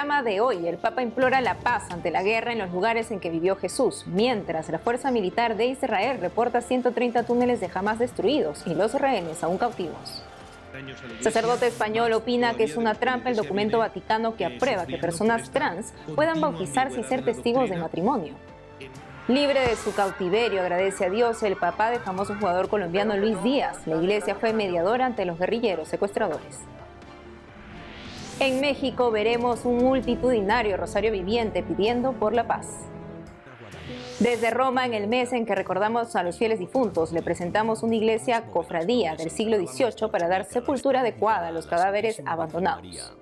programa de hoy, el Papa implora la paz ante la guerra en los lugares en que vivió Jesús, mientras la Fuerza Militar de Israel reporta 130 túneles de Hamás destruidos y los rehenes aún cautivos. Sacerdote español opina que es una trampa el documento vaticano que aprueba que personas trans puedan bautizarse y ser testigos de matrimonio. Libre de su cautiverio, agradece a Dios el papá del famoso jugador colombiano Luis Díaz. La iglesia fue mediadora ante los guerrilleros secuestradores. En México veremos un multitudinario rosario viviente pidiendo por la paz. Desde Roma, en el mes en que recordamos a los fieles difuntos, le presentamos una iglesia cofradía del siglo XVIII para dar sepultura adecuada a los cadáveres abandonados.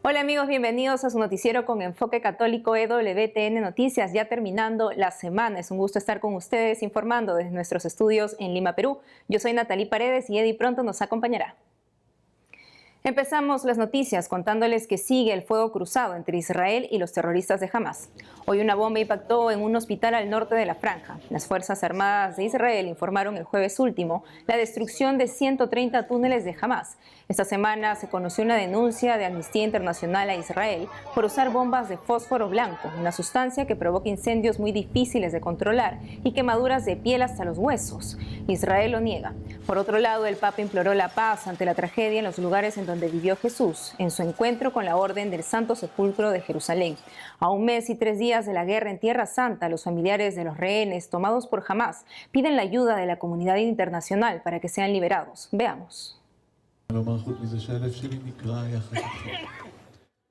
Hola amigos, bienvenidos a su noticiero con enfoque católico EWTN Noticias. Ya terminando la semana, es un gusto estar con ustedes informando desde nuestros estudios en Lima, Perú. Yo soy Natalie Paredes y Eddie pronto nos acompañará. Empezamos las noticias contándoles que sigue el fuego cruzado entre Israel y los terroristas de Hamás. Hoy una bomba impactó en un hospital al norte de la franja. Las Fuerzas Armadas de Israel informaron el jueves último la destrucción de 130 túneles de Hamás. Esta semana se conoció una denuncia de Amnistía Internacional a Israel por usar bombas de fósforo blanco, una sustancia que provoca incendios muy difíciles de controlar y quemaduras de piel hasta los huesos. Israel lo niega. Por otro lado, el Papa imploró la paz ante la tragedia en los lugares en donde vivió Jesús, en su encuentro con la Orden del Santo Sepulcro de Jerusalén. A un mes y 3 días de la guerra en Tierra Santa, los familiares de los rehenes tomados por Hamás piden la ayuda de la comunidad internacional para que sean liberados. Veamos.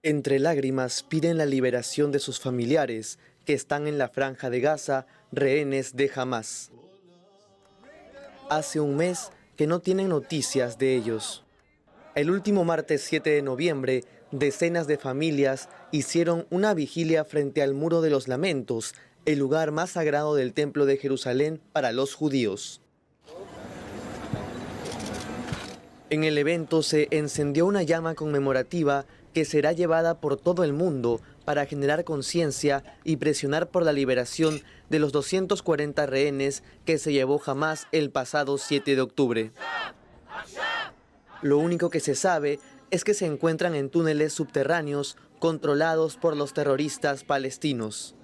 Entre lágrimas piden la liberación de sus familiares que están en la franja de Gaza, rehenes de Hamás. Hace un mes que no tienen noticias de ellos. El último martes 7 de noviembre, decenas de familias hicieron una vigilia frente al Muro de los Lamentos, el lugar más sagrado del Templo de Jerusalén para los judíos. En el evento se encendió una llama conmemorativa que será llevada por todo el mundo para generar conciencia y presionar por la liberación de los 240 rehenes que se llevó Hamás el pasado 7 de octubre. Lo único que se sabe es que se encuentran en túneles subterráneos controlados por los terroristas palestinos.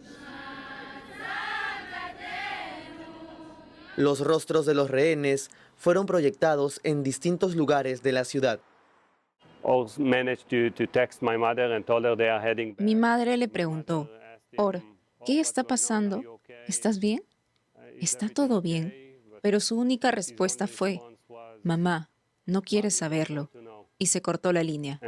Los rostros de los rehenes fueron proyectados en distintos lugares de la ciudad. Mi madre le preguntó, Or, ¿qué está pasando? ¿Estás bien? ¿Está todo bien? Pero su única respuesta fue, mamá, no quieres saberlo. Y se cortó la línea.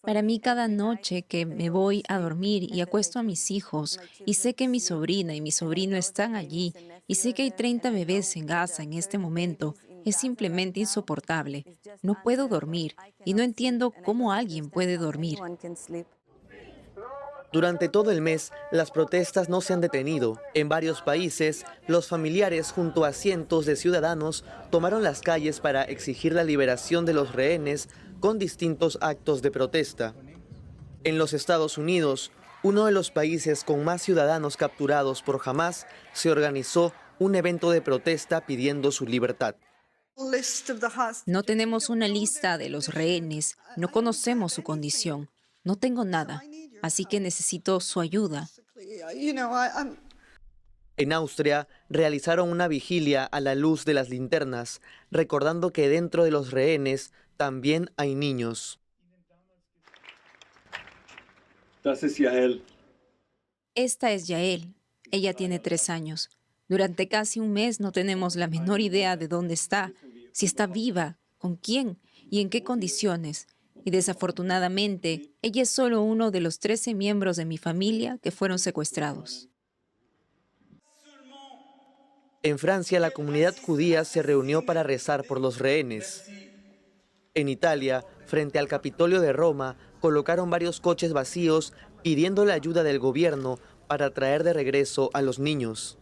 Para mí, cada noche que me voy a dormir y acuesto a mis hijos, y sé que mi sobrina y mi sobrino están allí, y sé que hay 30 bebés en Gaza en este momento, es simplemente insoportable. No puedo dormir y no entiendo cómo alguien puede dormir. Durante todo el mes, las protestas no se han detenido. En varios países, los familiares junto a cientos de ciudadanos tomaron las calles para exigir la liberación de los rehenes con distintos actos de protesta. En los Estados Unidos, uno de los países con más ciudadanos capturados por Hamás, se organizó un evento de protesta pidiendo su libertad. No tenemos una lista de los rehenes, no conocemos su condición, no tengo nada. Así que necesito su ayuda. En Austria realizaron una vigilia a la luz de las linternas, recordando que dentro de los rehenes también hay niños. Esta es Yael. Ella tiene 3 años. Durante casi un mes no tenemos la menor idea de dónde está, si está viva, con quién y en qué condiciones. Y desafortunadamente, ella es solo uno de los 13 miembros de mi familia que fueron secuestrados. En Francia, la comunidad judía se reunió para rezar por los rehenes. En Italia, frente al Capitolio de Roma, colocaron varios coches vacíos pidiendo la ayuda del gobierno para traer de regreso a los niños.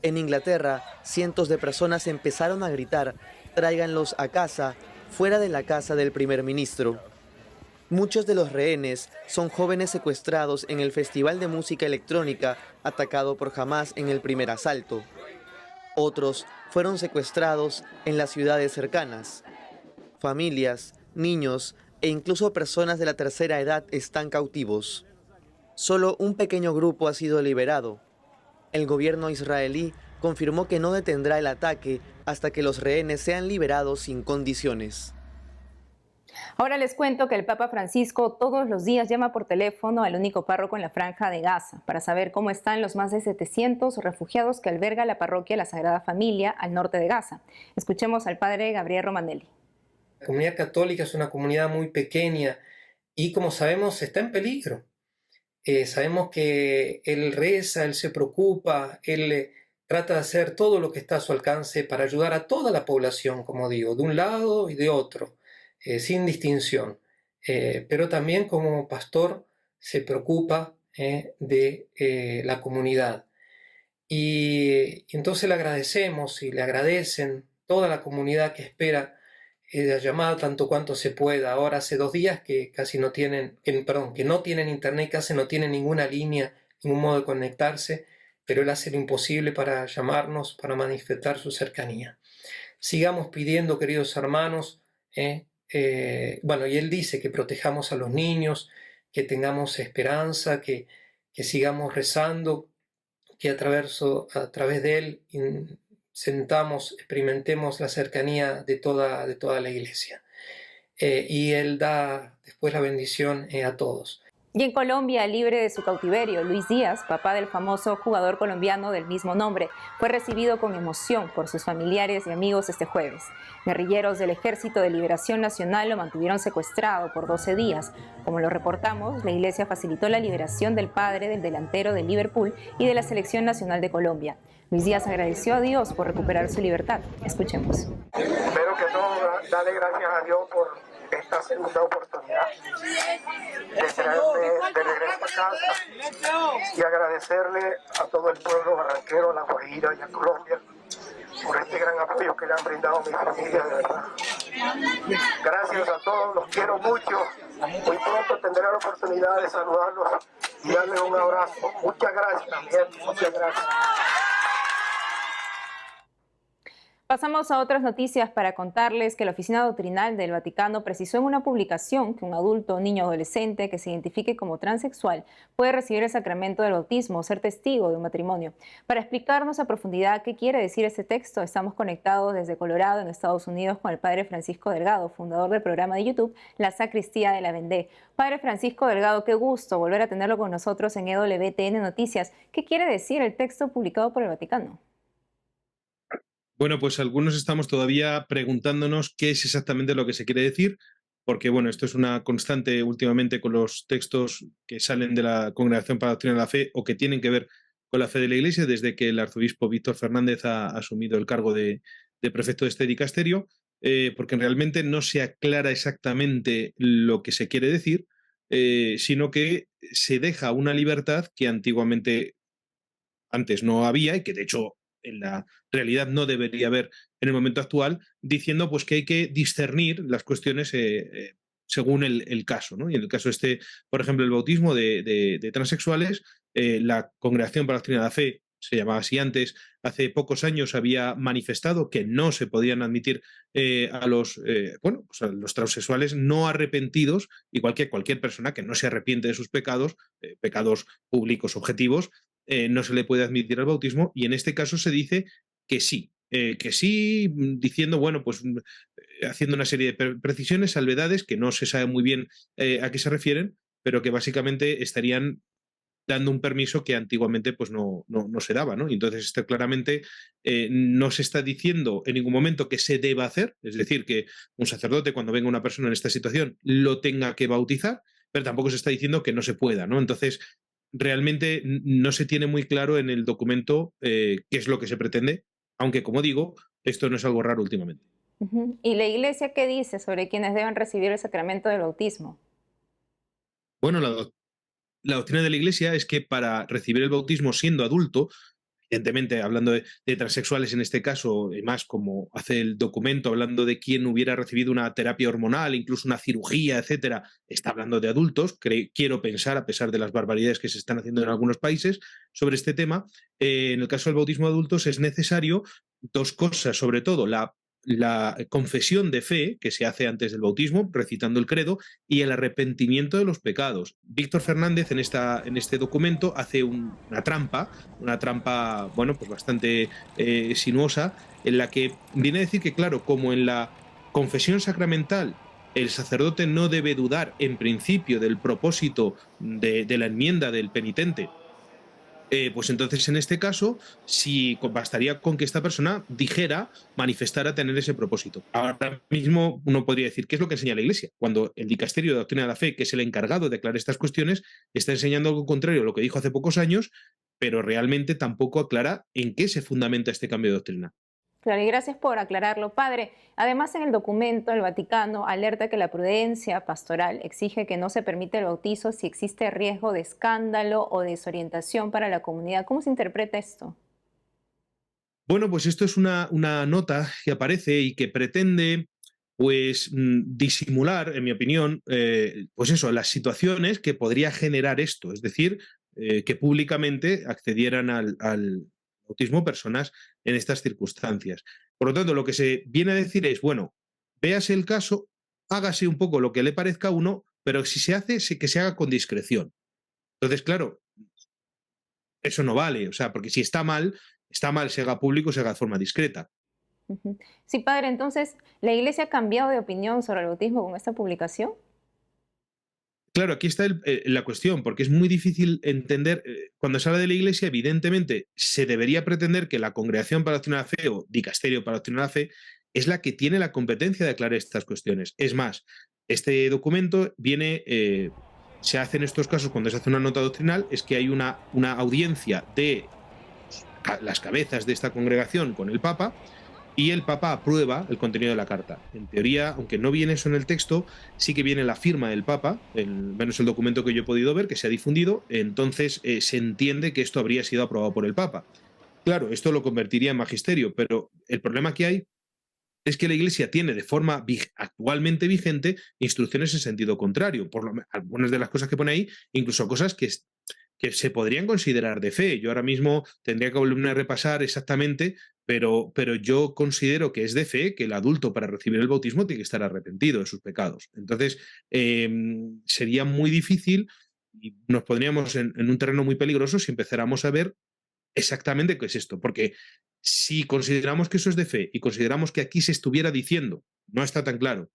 En Inglaterra, cientos de personas empezaron a gritar, tráiganlos a casa, fuera de la casa del primer ministro. Muchos de los rehenes son jóvenes secuestrados en el Festival de Música Electrónica atacado por Hamás en el primer asalto. Otros fueron secuestrados en las ciudades cercanas. Familias, niños e incluso personas de la tercera edad están cautivos. Solo un pequeño grupo ha sido liberado. El gobierno israelí confirmó que no detendrá el ataque hasta que los rehenes sean liberados sin condiciones. Ahora les cuento que el Papa Francisco todos los días llama por teléfono al único párroco en la Franja de Gaza para saber cómo están los más de 700 refugiados que alberga la parroquia La Sagrada Familia al norte de Gaza. Escuchemos al padre Gabriel Romanelli. La comunidad católica es una comunidad muy pequeña y, como sabemos, está en peligro. Sabemos que él reza, él se preocupa, él trata de hacer todo lo que está a su alcance para ayudar a toda la población, como digo, de un lado y de otro, sin distinción. Pero también como pastor se preocupa de la comunidad. Y entonces le agradecemos y le agradecen toda la comunidad que espera la llamada tanto cuanto se pueda. Ahora hace 2 días que casi no tienen, que no tienen internet, casi no tienen ninguna línea, ningún modo de conectarse, pero él hace lo imposible para llamarnos, para manifestar su cercanía. Sigamos pidiendo, queridos hermanos, bueno, y él dice que protejamos a los niños, que tengamos esperanza, que sigamos rezando, que a través de él experimentemos la cercanía de toda la iglesia. Y él da después la bendición a todos. Y en Colombia, libre de su cautiverio, Luis Díaz, papá del famoso jugador colombiano del mismo nombre, fue recibido con emoción por sus familiares y amigos este jueves. Guerrilleros del Ejército de Liberación Nacional lo mantuvieron secuestrado por 12 días. Como lo reportamos, la iglesia facilitó la liberación del padre del delantero de Liverpool y de la Selección Nacional de Colombia. Luis Díaz agradeció a Dios por recuperar su libertad. Escuchemos. Espero que todos darle gracias a Dios por esta segunda oportunidad de traerme de regreso a casa y agradecerle a todo el pueblo barranquero, a La Guajira y a Colombia por este gran apoyo que le han brindado a mi familia, de verdad. Gracias a todos, los quiero mucho. Muy pronto tendré la oportunidad de saludarlos y darles un abrazo. Muchas gracias, mi gente, muchas gracias. Pasamos a otras noticias para contarles que la Oficina Doctrinal del Vaticano precisó en una publicación que un adulto o niño adolescente que se identifique como transexual puede recibir el sacramento del bautismo o ser testigo de un matrimonio. Para explicarnos a profundidad qué quiere decir este texto, estamos conectados desde Colorado, en Estados Unidos, con el padre Francisco Delgado, fundador del programa de YouTube La Sacristía de la Vendée. Padre Francisco Delgado, qué gusto volver a tenerlo con nosotros en EWTN Noticias. ¿Qué quiere decir el texto publicado por el Vaticano? Bueno, pues algunos estamos todavía preguntándonos qué es exactamente lo que se quiere decir, porque bueno, esto es una constante últimamente con los textos que salen de la Congregación para la Doctrina de la Fe o que tienen que ver con la fe de la Iglesia desde que el arzobispo Víctor Fernández ha asumido el cargo de prefecto de este dicasterio, porque realmente no se aclara exactamente lo que se quiere decir, sino que se deja una libertad que antes no había y que de hecho en la realidad no debería haber en el momento actual, diciendo pues que hay que discernir las cuestiones según el caso, ¿no? Y en el caso por ejemplo, el bautismo de transexuales, la Congregación para la Doctrina de la Fe, se llamaba así antes, hace pocos años había manifestado que no se podían admitir a los transexuales no arrepentidos, igual que cualquier persona que no se arrepiente de sus pecados, pecados públicos objetivos, no se le puede admitir al bautismo, y en este caso se dice que sí, diciendo, bueno, pues haciendo una serie de precisiones, salvedades, que no se sabe muy bien a qué se refieren, pero que básicamente estarían dando un permiso que antiguamente pues no se daba, ¿no? Y entonces esto claramente no se está diciendo en ningún momento que se deba hacer, es decir, que un sacerdote cuando venga una persona en esta situación lo tenga que bautizar, pero tampoco se está diciendo que no se pueda, ¿no? Entonces realmente no se tiene muy claro en el documento qué es lo que se pretende, aunque como digo, esto no es algo raro últimamente. ¿Y la Iglesia qué dice sobre quienes deben recibir el sacramento del bautismo? Bueno, la doctrina de la Iglesia es que para recibir el bautismo siendo adulto, evidentemente hablando de transexuales en este caso, más como hace el documento, hablando de quien hubiera recibido una terapia hormonal, incluso una cirugía, etcétera, está hablando de adultos, quiero pensar, a pesar de las barbaridades que se están haciendo en algunos países sobre este tema, en el caso del bautismo de adultos es necesario 2 cosas, sobre todo la la confesión de fe que se hace antes del bautismo, recitando el credo, y el arrepentimiento de los pecados. Víctor Fernández en este documento hace una trampa, bueno, pues bastante sinuosa, en la que viene a decir que, claro, como en la confesión sacramental el sacerdote no debe dudar en principio del propósito de la enmienda del penitente, pues entonces en este caso sí bastaría con que esta persona manifestara tener ese propósito. Ahora mismo uno podría decir, ¿qué es lo que enseña la Iglesia? Cuando el Dicasterio de Doctrina de la Fe, que es el encargado de aclarar estas cuestiones, está enseñando algo contrario a lo que dijo hace pocos años, pero realmente tampoco aclara en qué se fundamenta este cambio de doctrina. Claro, y gracias por aclararlo, padre. Además, en el documento, el Vaticano alerta que la prudencia pastoral exige que no se permite el bautizo si existe riesgo de escándalo o desorientación para la comunidad. ¿Cómo se interpreta esto? Bueno, pues esto es una nota que aparece y que pretende, pues, disimular, en mi opinión, pues eso, las situaciones que podría generar esto. Es decir, que públicamente accedieran al bautismo personas en estas circunstancias. Por lo tanto, lo que se viene a decir es, bueno, véase el caso, hágase un poco lo que le parezca a uno, pero si se hace, sí que se haga con discreción. Entonces, claro, eso no vale, o sea, porque si está mal, se haga público, se haga de forma discreta. Ujú. Sí, padre, entonces, ¿la Iglesia ha cambiado de opinión sobre el bautismo con esta publicación? Claro, aquí está la cuestión, porque es muy difícil entender, cuando se habla de la Iglesia, evidentemente se debería pretender que la Congregación para la Doctrina de la Fe o Dicasterio para la Doctrina de la Fe es la que tiene la competencia de aclarar estas cuestiones. Es más, este documento se hace en estos casos cuando se hace una nota doctrinal, es que hay una audiencia de las cabezas de esta congregación con el Papa, y el Papa aprueba el contenido de la carta. En teoría, aunque no viene eso en el texto, sí que viene la firma del Papa, menos el documento que yo he podido ver, que se ha difundido, entonces se entiende que esto habría sido aprobado por el Papa. Claro, esto lo convertiría en magisterio, pero el problema que hay es que la Iglesia tiene de forma actualmente vigente instrucciones en sentido contrario. Algunas de las cosas que pone ahí, incluso cosas que se podrían considerar de fe. Yo ahora mismo tendría que volverme a repasar exactamente, pero yo considero que es de fe que el adulto para recibir el bautismo tiene que estar arrepentido de sus pecados. Entonces, sería muy difícil y nos pondríamos en un terreno muy peligroso si empezáramos a ver exactamente qué es esto, porque si consideramos que eso es de fe y consideramos que aquí se estuviera diciendo, no está tan claro,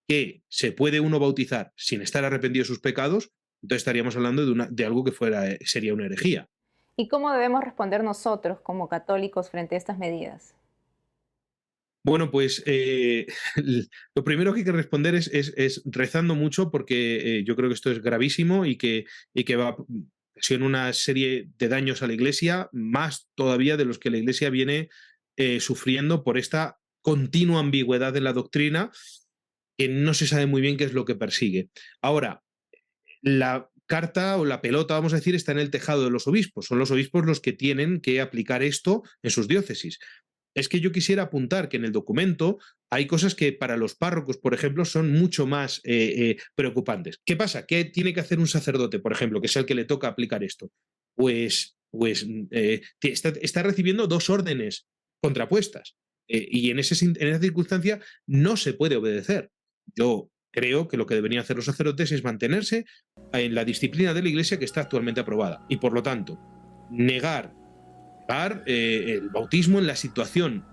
que se puede uno bautizar sin estar arrepentido de sus pecados, entonces estaríamos hablando de algo que sería una herejía. ¿Y cómo debemos responder nosotros como católicos frente a estas medidas? Bueno, pues lo primero que hay que responder es rezando mucho, porque yo creo que esto es gravísimo y que va a ocasionar una serie de daños a la Iglesia, más todavía de los que la Iglesia viene sufriendo por esta continua ambigüedad de la doctrina, que no se sabe muy bien qué es lo que persigue. Ahora, la carta o la pelota, vamos a decir, está en el tejado de los obispos. Son los obispos los que tienen que aplicar esto en sus diócesis. Es que yo quisiera apuntar que en el documento hay cosas que para los párrocos, por ejemplo, son mucho más preocupantes. ¿Qué pasa? ¿Qué tiene que hacer un sacerdote, por ejemplo, que es el que le toca aplicar esto? Pues está recibiendo dos órdenes contrapuestas, y en esa circunstancia no se puede obedecer. Yo creo que lo que deberían hacer los sacerdotes es mantenerse en la disciplina de la Iglesia que está actualmente aprobada y, por lo tanto, negar el bautismo en la situación,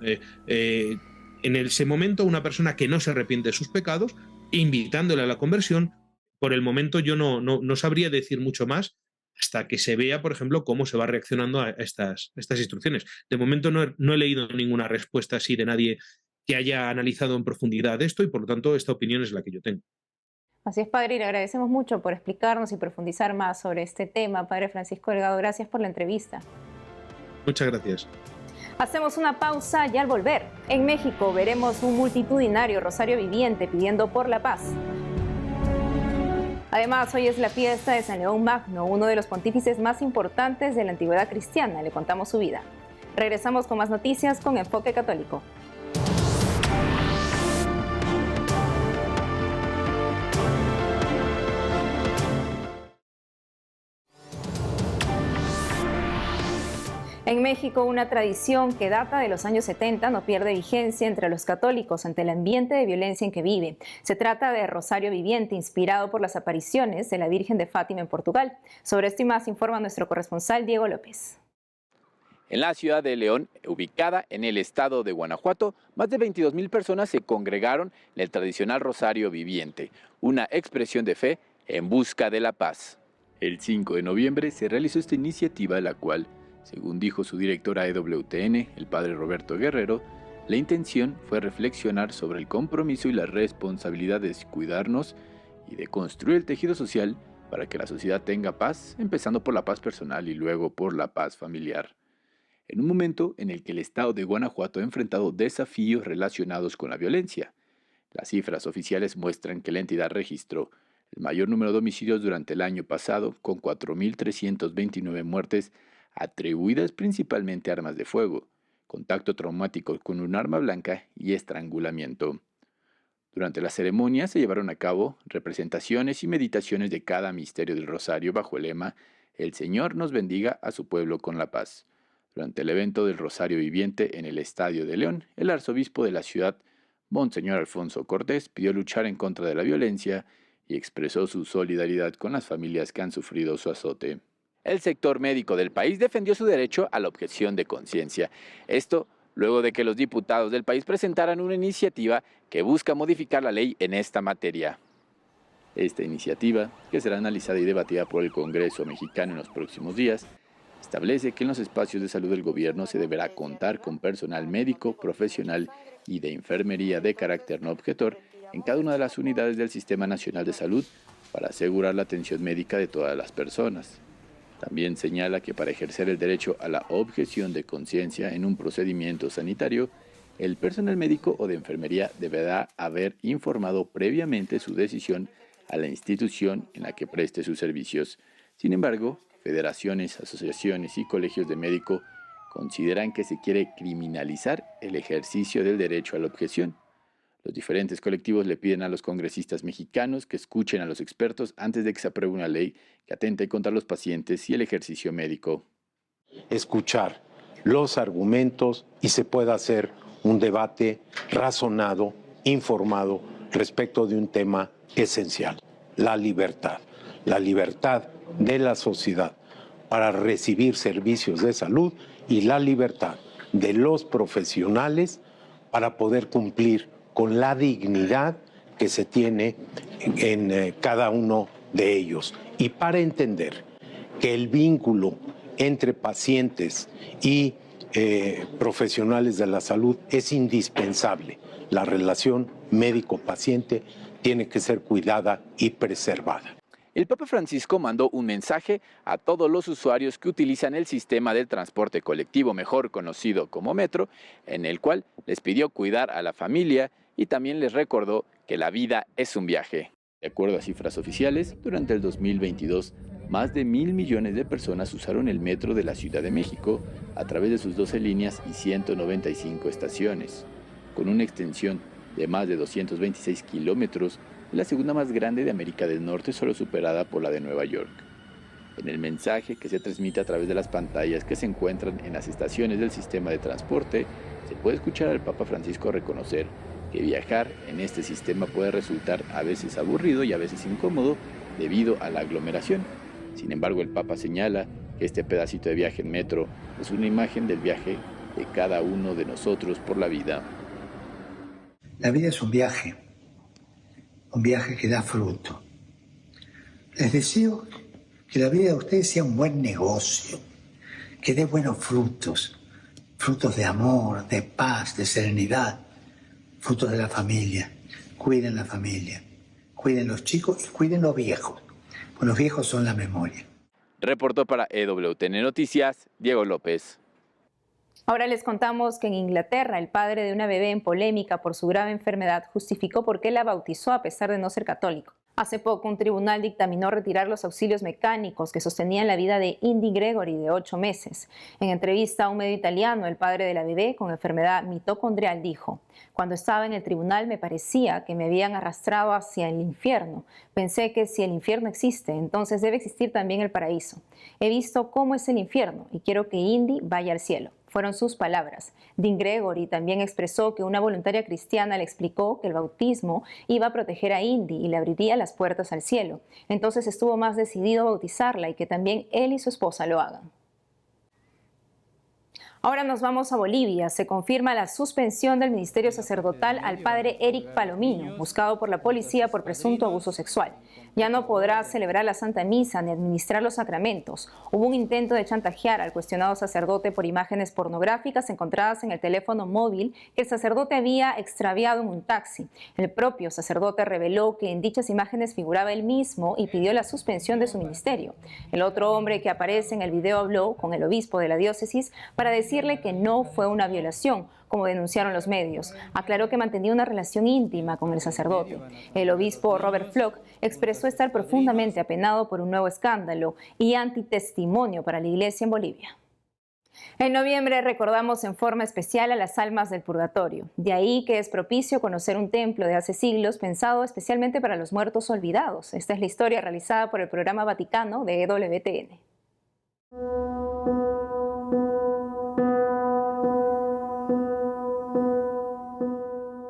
en ese momento, una persona que no se arrepiente de sus pecados, invitándole a la conversión. Por el momento yo no sabría decir mucho más hasta que se vea, por ejemplo, cómo se va reaccionando a estas instrucciones. De momento no he leído ninguna respuesta así de nadie que haya analizado en profundidad esto, y por lo tanto esta opinión es la que yo tengo. Así es, padre, y le agradecemos mucho por explicarnos y profundizar más sobre este tema. Padre Francisco Delgado, gracias por la entrevista. Muchas gracias. Hacemos una pausa y al volver, en México veremos un multitudinario rosario viviente pidiendo por la paz. Además, hoy es la fiesta de San León Magno, uno de los pontífices más importantes de la antigüedad cristiana. Le contamos su vida. Regresamos con más noticias con Enfoque Católico. En México, una tradición que data de los años 70 no pierde vigencia entre los católicos ante el ambiente de violencia en que vive. Se trata de Rosario Viviente, inspirado por las apariciones de la Virgen de Fátima en Portugal. Sobre esto y más informa nuestro corresponsal Diego López. En la ciudad de León, ubicada en el estado de Guanajuato, más de 22,000 personas se congregaron en el tradicional Rosario Viviente, una expresión de fe en busca de la paz. El 5 de noviembre se realizó esta iniciativa, la cual, según dijo su director a EWTN, el padre Roberto Guerrero, la intención fue reflexionar sobre el compromiso y la responsabilidad de cuidarnos y de construir el tejido social para que la sociedad tenga paz, empezando por la paz personal y luego por la paz familiar. En un momento en el que el estado de Guanajuato ha enfrentado desafíos relacionados con la violencia. Las cifras oficiales muestran que la entidad registró el mayor número de homicidios durante el año pasado, con 4.329 muertes atribuidas principalmente a armas de fuego, contacto traumático con un arma blanca y estrangulamiento. Durante la ceremonia se llevaron a cabo representaciones y meditaciones de cada misterio del Rosario bajo el lema «El Señor nos bendiga a su pueblo con la paz». Durante el evento del Rosario Viviente en el Estadio de León, el arzobispo de la ciudad, Monseñor Alfonso Cortés, pidió luchar en contra de la violencia y expresó su solidaridad con las familias que han sufrido su azote. El sector médico del país defendió su derecho a la objeción de conciencia. Esto luego de que los diputados del país presentaran una iniciativa que busca modificar la ley en esta materia. Esta iniciativa, que será analizada y debatida por el Congreso mexicano en los próximos días, establece que en los espacios de salud del gobierno se deberá contar con personal médico, profesional y de enfermería de carácter no objetor en cada una de las unidades del Sistema Nacional de Salud para asegurar la atención médica de todas las personas. También señala que para ejercer el derecho a la objeción de conciencia en un procedimiento sanitario, el personal médico o de enfermería deberá haber informado previamente su decisión a la institución en la que preste sus servicios. Sin embargo, federaciones, asociaciones y colegios de médicos consideran que se quiere criminalizar el ejercicio del derecho a la objeción. Los diferentes colectivos le piden a los congresistas mexicanos que escuchen a los expertos antes de que se apruebe una ley que atente contra los pacientes y el ejercicio médico. Escuchar los argumentos y se pueda hacer un debate razonado, informado respecto de un tema esencial, la libertad de la sociedad para recibir servicios de salud y la libertad de los profesionales para poder cumplir con la dignidad que se tiene en cada uno de ellos. Y para entender que el vínculo entre pacientes y profesionales de la salud es indispensable. La relación médico-paciente tiene que ser cuidada y preservada. El Papa Francisco mandó un mensaje a todos los usuarios que utilizan el sistema del transporte colectivo, mejor conocido como metro, en el cual les pidió cuidar a la familia y también les recordó que la vida es un viaje. De acuerdo a cifras oficiales, durante el 2022, más de 1.000 millones de personas usaron el metro de la Ciudad de México a través de sus 12 líneas y 195 estaciones. Con una extensión de más de 226 kilómetros, la segunda más grande de América del Norte, solo superada por la de Nueva York. En el mensaje que se transmite a través de las pantallas que se encuentran en las estaciones del sistema de transporte, se puede escuchar al Papa Francisco reconocer que viajar en este sistema puede resultar a veces aburrido y a veces incómodo debido a la aglomeración. Sin embargo, el Papa señala que este pedacito de viaje en metro es una imagen del viaje de cada uno de nosotros por la vida. La vida es un viaje que da fruto. Les deseo que la vida de ustedes sea un buen negocio, que dé buenos frutos, frutos de amor, de paz, de serenidad, frutos de la familia. Cuiden la familia, cuiden los chicos y cuiden los viejos, porque los viejos son la memoria. Reportó para EWTN Noticias, Diego López. Ahora les contamos que en Inglaterra el padre de una bebé en polémica por su grave enfermedad justificó por qué la bautizó a pesar de no ser católico. Hace poco, un tribunal dictaminó retirar los auxilios mecánicos que sostenían la vida de Indy Gregory, de 8 meses. En entrevista a un medio italiano, el padre de la bebé con enfermedad mitocondrial dijo: "Cuando estaba en el tribunal me parecía que me habían arrastrado hacia el infierno. Pensé que si el infierno existe, entonces debe existir también el paraíso. He visto cómo es el infierno y quiero que Indy vaya al cielo". Fueron sus palabras. Dean Gregory también expresó que una voluntaria cristiana le explicó que el bautismo iba a proteger a Indy y le abriría las puertas al cielo. Entonces estuvo más decidido a bautizarla y que también él y su esposa lo hagan. Ahora nos vamos a Bolivia. Se confirma la suspensión del ministerio sacerdotal al padre Eric Palomino, buscado por la policía por presunto abuso sexual. Ya no podrá celebrar la Santa Misa ni administrar los sacramentos. Hubo un intento de chantajear al cuestionado sacerdote por imágenes pornográficas encontradas en el teléfono móvil que el sacerdote había extraviado en un taxi. El propio sacerdote reveló que en dichas imágenes figuraba él mismo y pidió la suspensión de su ministerio. El otro hombre que aparece en el video habló con el obispo de la diócesis para decirle que no fue una violación, como denunciaron los medios. Aclaró que mantenía una relación íntima con el sacerdote. El obispo Robert Flock expresó estar profundamente apenado por un nuevo escándalo y antitestimonio para la Iglesia en Bolivia. En noviembre recordamos en forma especial a las almas del purgatorio. De ahí que es propicio conocer un templo de hace siglos pensado especialmente para los muertos olvidados. Esta es la historia realizada por el programa Vaticano de EWTN.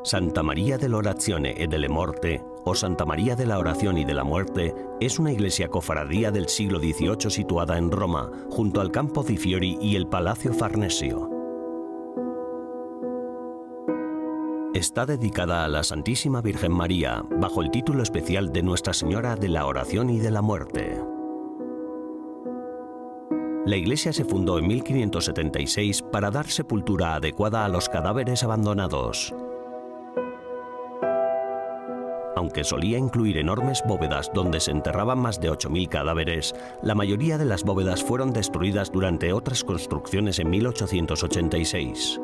Santa Maria dell'Orazione e delle Morte, o Santa María de la Oración y de la Muerte, es una iglesia cofradía del siglo XVIII situada en Roma, junto al Campo di Fiori y el Palacio Farnesio. Está dedicada a la Santísima Virgen María, bajo el título especial de Nuestra Señora de la Oración y de la Muerte. La iglesia se fundó en 1576 para dar sepultura adecuada a los cadáveres abandonados. Aunque solía incluir enormes bóvedas donde se enterraban más de 8.000 cadáveres, la mayoría de las bóvedas fueron destruidas durante otras construcciones en 1886.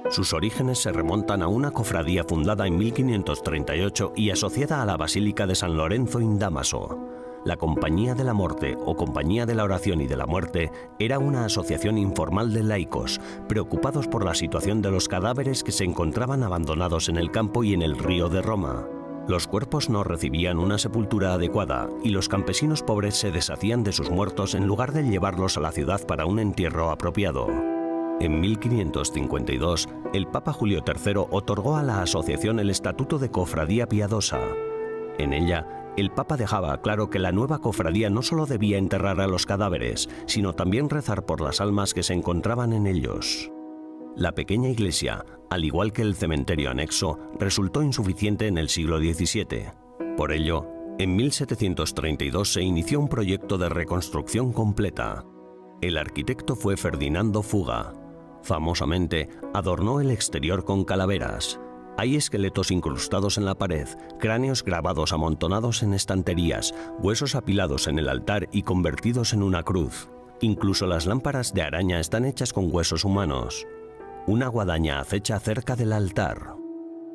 Sus orígenes se remontan a una cofradía fundada en 1538 y asociada a la Basílica de San Lorenzo in Damaso. La Compañía de la Morte, o Compañía de la Oración y de la Muerte, era una asociación informal de laicos, preocupados por la situación de los cadáveres que se encontraban abandonados en el campo y en el río de Roma. Los cuerpos no recibían una sepultura adecuada y los campesinos pobres se deshacían de sus muertos en lugar de llevarlos a la ciudad para un entierro apropiado. En 1552, el Papa Julio III otorgó a la asociación el Estatuto de Cofradía Piadosa. En ella, el Papa dejaba claro que la nueva cofradía no solo debía enterrar a los cadáveres, sino también rezar por las almas que se encontraban en ellos. La pequeña iglesia, al igual que el cementerio anexo, resultó insuficiente en el siglo XVII. Por ello, en 1732 se inició un proyecto de reconstrucción completa. El arquitecto fue Ferdinando Fuga. Famosamente, adornó el exterior con calaveras. Hay esqueletos incrustados en la pared, cráneos grabados amontonados en estanterías, huesos apilados en el altar y convertidos en una cruz. Incluso las lámparas de araña están hechas con huesos humanos. Una guadaña acecha cerca del altar.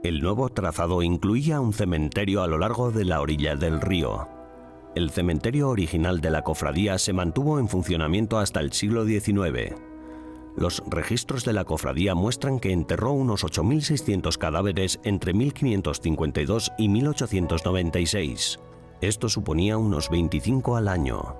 El nuevo trazado incluía un cementerio a lo largo de la orilla del río. El cementerio original de la cofradía se mantuvo en funcionamiento hasta el siglo XIX. Los registros de la cofradía muestran que enterró unos 8.600 cadáveres entre 1552 y 1896. Esto suponía unos 25 al año.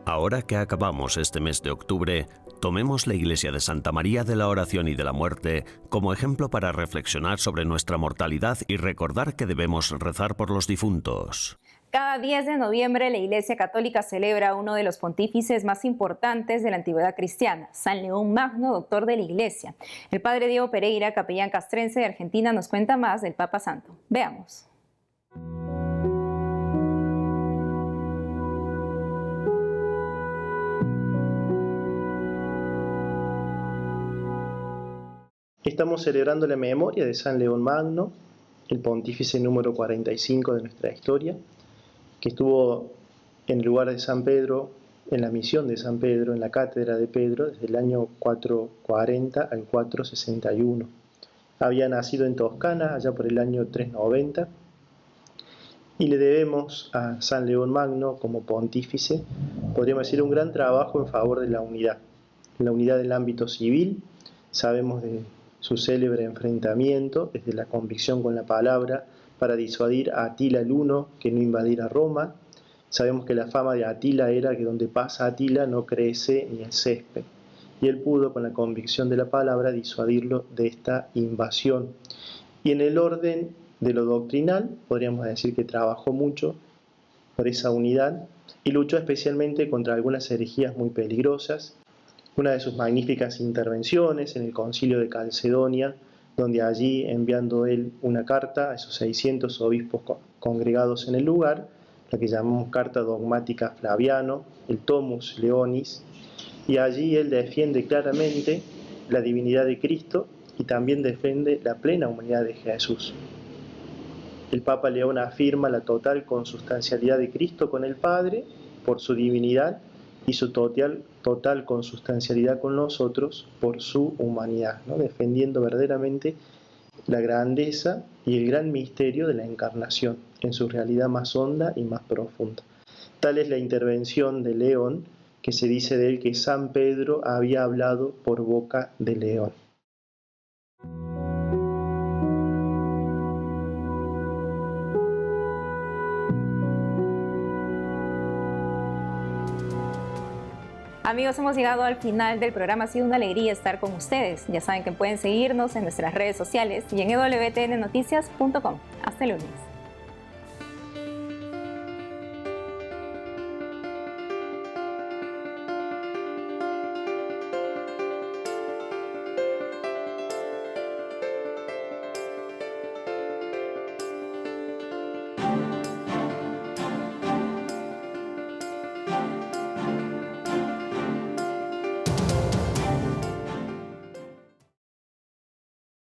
Ahora que acabamos este mes de octubre, tomemos la iglesia de Santa María de la Oración y de la Muerte como ejemplo para reflexionar sobre nuestra mortalidad y recordar que debemos rezar por los difuntos. Cada 10 de noviembre la Iglesia Católica celebra a uno de los pontífices más importantes de la antigüedad cristiana, San León Magno, doctor de la Iglesia. El padre Diego Pereira, capellán castrense de Argentina, nos cuenta más del Papa Santo. Veamos. Estamos celebrando la memoria de San León Magno, el pontífice número 45 de nuestra historia, que estuvo en el lugar de San Pedro, en la misión de San Pedro, en la cátedra de Pedro, desde el año 440 al 461. Había nacido en Toscana, allá por el año 390, Y le debemos a San León Magno como pontífice, podríamos decir, un gran trabajo en favor de la unidad del ámbito civil. Sabemos de su célebre enfrentamiento desde la convicción con la palabra para disuadir a Atila el Huno que no invadiera Roma. Sabemos que la fama de Atila era que donde pasa Atila no crece ni el césped. Y él pudo, con la convicción de la palabra, disuadirlo de esta invasión. Y en el orden de lo doctrinal, podríamos decir que trabajó mucho por esa unidad y luchó especialmente contra algunas herejías muy peligrosas. Una de sus magníficas intervenciones en el Concilio de Calcedonia, donde allí, enviando él una carta a esos 600 obispos congregados en el lugar, la que llamamos Carta Dogmática Flaviano, el Tomus Leonis, y allí él defiende claramente la divinidad de Cristo y también defiende la plena humanidad de Jesús. El Papa León afirma la total consustancialidad de Cristo con el Padre por su divinidad y su total consustancialidad con nosotros por su humanidad, ¿no? Defendiendo verdaderamente la grandeza y el gran misterio de la encarnación en su realidad más honda y más profunda. Tal es la intervención de León, que se dice de él que San Pedro había hablado por boca de León. Amigos, hemos llegado al final del programa. Ha sido una alegría estar con ustedes. Ya saben que pueden seguirnos en nuestras redes sociales y en ewtnnoticias.com. Hasta el lunes.